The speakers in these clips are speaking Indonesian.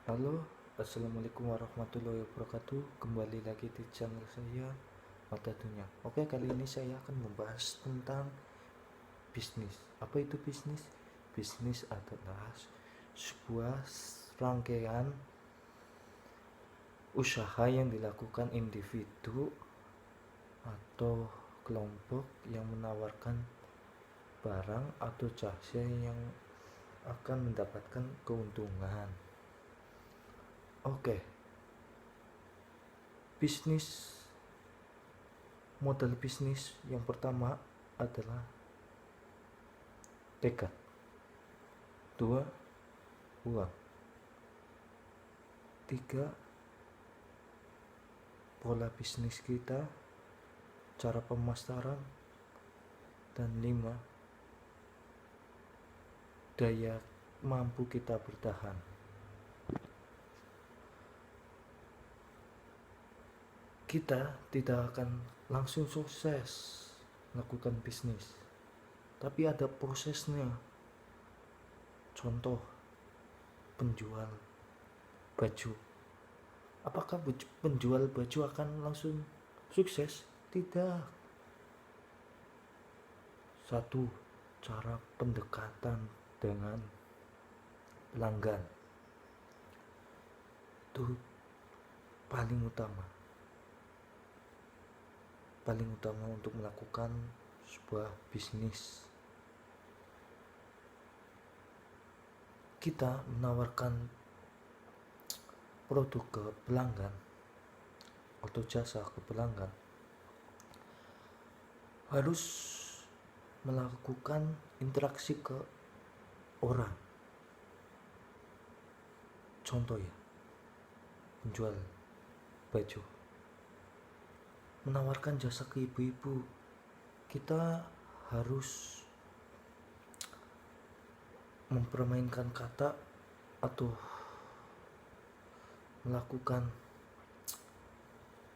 Halo, assalamualaikum warahmatullahi wabarakatuh. Kembali lagi di channel saya, Mata Dunia. Oke, kali ini saya akan membahas tentang bisnis. Apa itu bisnis? Bisnis adalah sebuah rangkaian usaha yang dilakukan individu atau kelompok yang menawarkan barang atau jasa yang akan mendapatkan keuntungan. Oke, bisnis. Modal bisnis yang pertama adalah tekad. Dua, uang. Tiga, pola bisnis kita, cara pemasaran. Dan lima, daya mampu kita bertahan. Kita tidak akan langsung sukses melakukan bisnis, tapi ada prosesnya. Contoh, penjual baju. Apakah penjual baju akan langsung sukses? Tidak. Satu, cara pendekatan dengan pelanggan itu paling utama untuk melakukan sebuah bisnis. Kita menawarkan produk ke pelanggan atau jasa ke pelanggan, harus melakukan interaksi ke orang. Contoh ya, penjual baju menawarkan jasa ke ibu-ibu, kita harus mempermainkan kata atau melakukan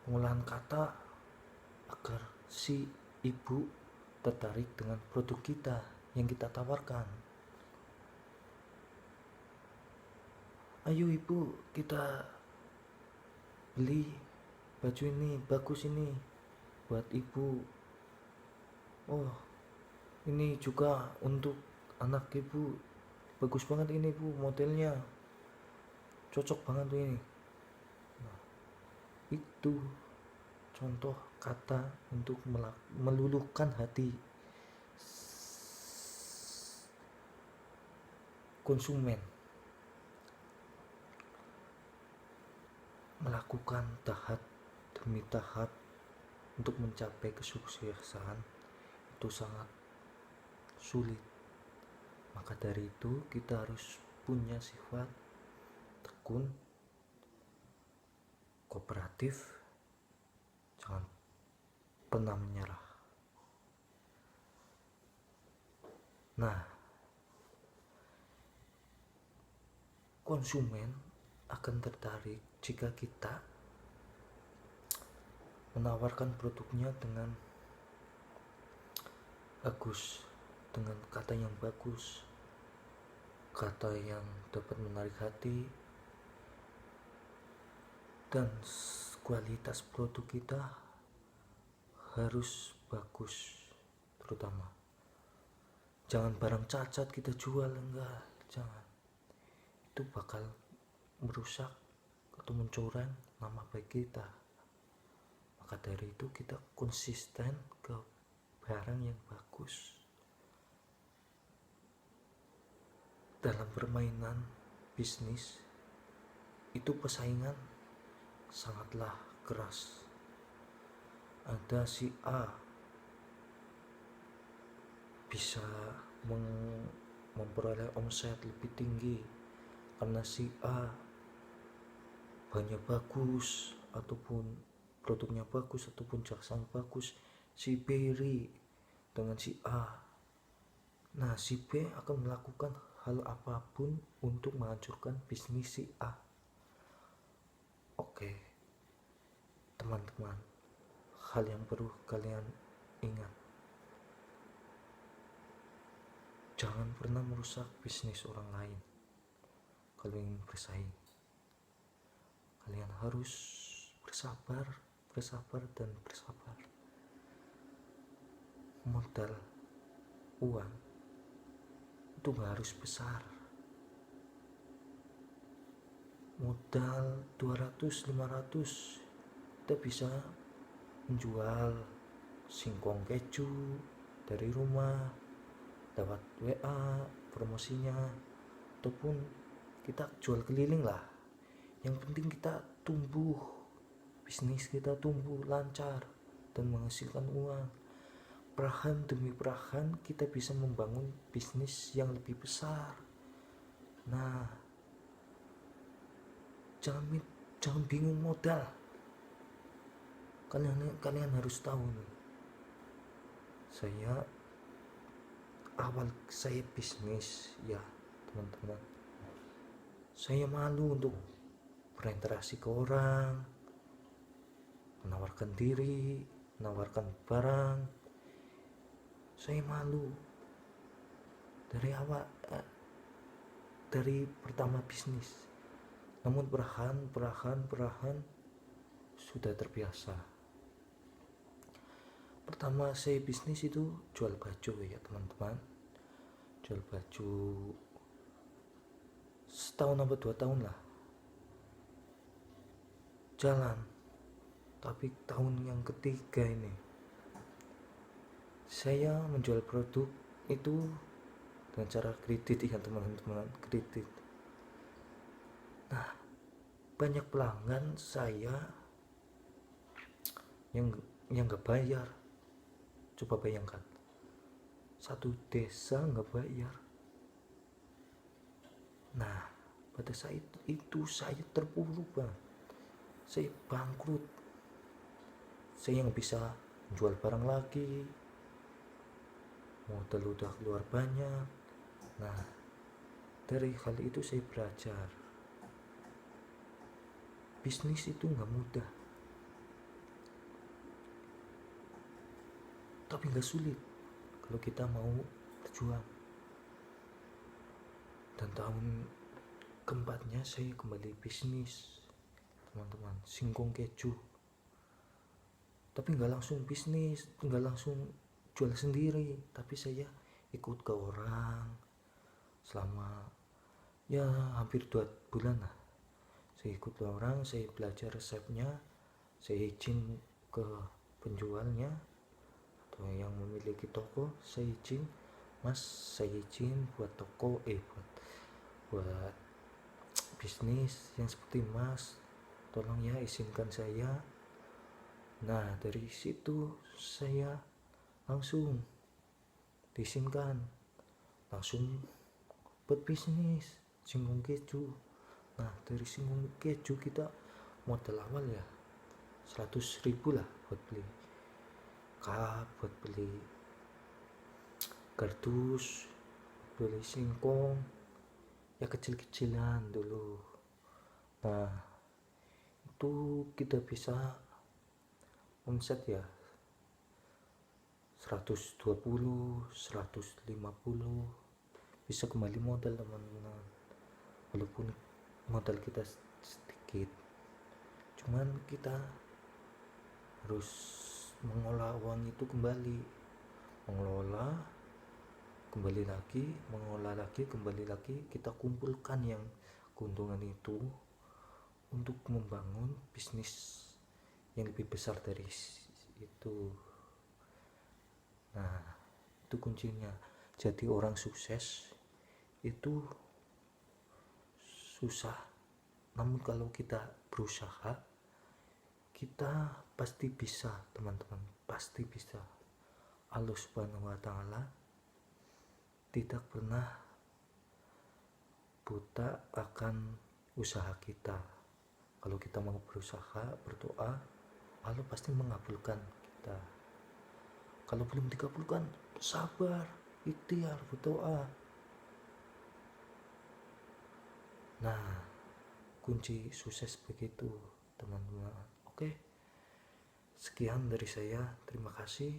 pengolahan kata agar si ibu tertarik dengan produk kita yang kita tawarkan. Ayo ibu, kita beli baju ini, bagus ini buat ibu. Oh, ini juga untuk anak ibu, bagus banget ini bu, modelnya cocok banget tuh ini. Nah, itu contoh kata untuk meluluhkan hati konsumen. Melakukan tahap demi tahap untuk mencapai kesuksesan itu sangat sulit. Maka dari itu kita harus punya sifat tekun, kooperatif, jangan pernah menyerah. Nah, konsumen akan tertarik jika kita menawarkan produknya dengan bagus, dengan kata yang bagus, kata yang dapat menarik hati, dan kualitas produk kita harus bagus. Terutama jangan barang cacat kita jual, enggak, jangan. Itu bakal merusak atau mencoreng nama baik kita. Maka dari itu kita konsisten ke barang yang bagus. Dalam permainan bisnis itu persaingan sangatlah keras. Ada si A bisa memperoleh omset lebih tinggi karena si A bahannya bagus ataupun produknya bagus ataupun jasanya bagus. Si B iri dengan si A. Nah, si B akan melakukan hal apapun untuk menghancurkan bisnis si A. Oke, teman-teman, hal yang perlu kalian ingat, jangan pernah merusak bisnis orang lain kalau ingin bersaing. Kalian harus bersabar dan bersabar. Modal uang itu gak harus besar. Modal 200-500 kita bisa menjual singkong keju dari rumah, dapat WA promosinya, ataupun kita jual keliling lah. Yang penting kita tumbuh, bisnis kita tumbuh lancar dan menghasilkan uang. Perlahan demi perlahan kita bisa membangun bisnis yang lebih besar. Nah, jangan bingung modal. Kalian harus tahu nih. Awal saya bisnis ya teman-teman, saya malu untuk berinteraksi ke orang, menawarkan diri, menawarkan barang. Saya malu dari pertama bisnis. Namun perlahan sudah terbiasa. Pertama saya bisnis itu jual baju ya teman-teman. Jual baju setahun atau 2 tahun lah jalan. Tapi tahun yang ketiga ini saya menjual produk itu dengan cara kredit ya teman-teman, kredit. Nah, banyak pelanggan saya yang gak bayar. Coba bayangkan, satu desa gak bayar. Nah, pada saat itu saya terpuruk banget. Saya bangkrut. Saya nggak bisa jual barang lagi, modal udah keluar banyak. Nah, dari hal itu saya belajar bisnis itu nggak mudah, tapi nggak sulit kalau kita mau berjuang. Dan tahun keempatnya saya kembali bisnis teman-teman, singkong keju. Tapi nggak langsung bisnis, nggak langsung jual sendiri, tapi saya ikut ke orang selama ya hampir 2 bulan lah. Saya ikut ke orang, saya belajar resepnya, saya izin ke penjualnya atau yang memiliki toko, saya izin, Mas, saya izin buat toko, buat bisnis yang seperti Mas, tolong ya izinkan saya. Nah, dari situ saya langsung diizinkan, langsung buat bisnis singkong keju. Nah, dari singkong keju kita modal awal ya 100.000 lah buat beli cup, buat beli kardus, beli singkong ya kecil-kecilan dulu. Nah, itu kita bisa omset ya 120, 150, bisa kembali modal teman-teman. Walaupun modal kita sedikit, cuman kita harus mengolah uang itu kembali, mengolah lagi, kembali lagi, kita kumpulkan yang keuntungan itu untuk membangun bisnis yang lebih besar dari itu. Nah, itu kuncinya. Jadi orang sukses itu susah, namun kalau kita berusaha, kita pasti bisa teman-teman, pasti bisa. Allah Subhanahu wa Ta'ala tidak pernah buta akan usaha kita. Kalau kita mau berusaha, berdoa, Allah pasti mengabulkan kita. Kalau belum dikabulkan, sabar, ikhtiar, berdoa. Nah, kunci sukses begitu teman-teman. Oke, sekian dari saya, terima kasih.